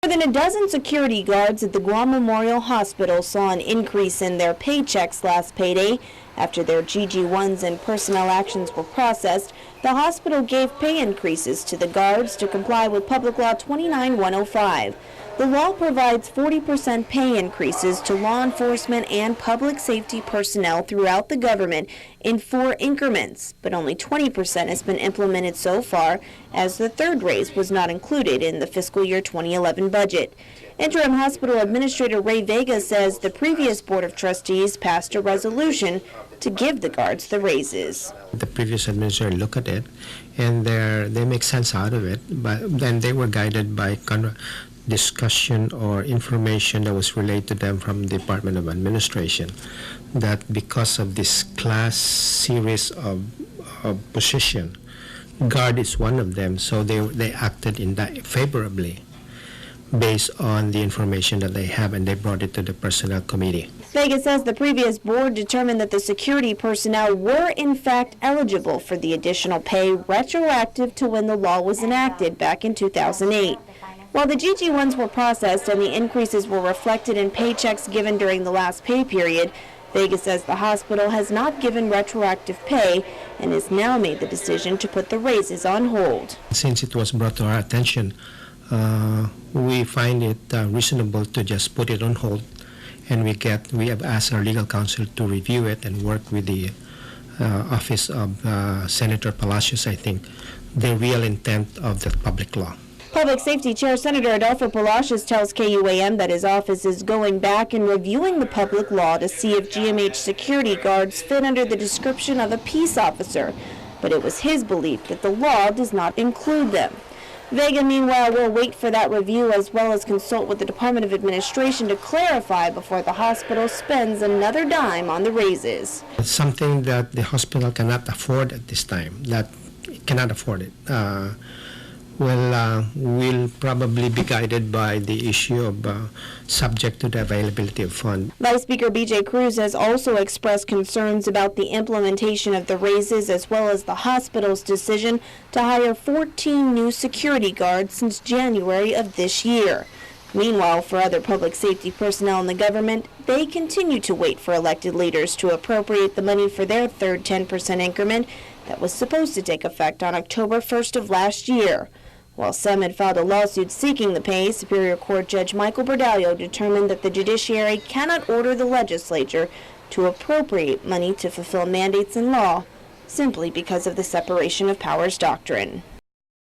More than a dozen security guards at the Guam Memorial Hospital saw an increase in their paychecks last payday. After their GG1s and personnel actions were processed, the hospital gave pay increases to the guards to comply with Public Law 29105. The law provides 40% pay increases to law enforcement and public safety personnel throughout the government in 4 increments, but only 20% has been implemented so far, as the third raise was not included in the fiscal year 2011 budget. Interim Hospital Administrator Ray Vega says the previous Board of Trustees passed a resolution to give the guards the raises. The previous administrator looked at it, and they make sense out of it, but then they were guided by discussion or information that was relayed to them from the Department of Administration, that because of this class series of position, guard is one of them, so they acted in that favorably based on the information that they have, and they brought it to the Personnel Committee. Vega says the previous board determined that the security personnel were in fact eligible for the additional pay retroactive to when the law was enacted back in 2008. While the GG1s were processed and the increases were reflected in paychecks given during the last pay period, Vega says the hospital has not given retroactive pay and has now made the decision to put the raises on hold. Since it was brought to our attention, we find it reasonable to just put it on hold, and we have asked our legal counsel to review it and work with the office of Senator Palacios, I think, the real intent of the public law. Public Safety Chair Senator Adolfo Palacios tells KUAM that his office is going back and reviewing the public law to see if GMH security guards fit under the description of a peace officer, but it was his belief that the law does not include them. Vega, meanwhile, will wait for that review as well as consult with the Department of Administration to clarify before the hospital spends another dime on the raises. It's something that the hospital cannot afford at this time, that it cannot afford it. We'll probably be guided by the issue of subject to the availability of funds. Vice Speaker B.J. Cruz has also expressed concerns about the implementation of the raises as well as the hospital's decision to hire 14 new security guards since January of this year. Meanwhile, for other public safety personnel in the government, they continue to wait for elected leaders to appropriate the money for their third 10% increment that was supposed to take effect on October 1st of last year. While some had filed a lawsuit seeking the pay, Superior Court Judge Michael Bordallo determined that the judiciary cannot order the legislature to appropriate money to fulfill mandates in law simply because of the separation of powers doctrine.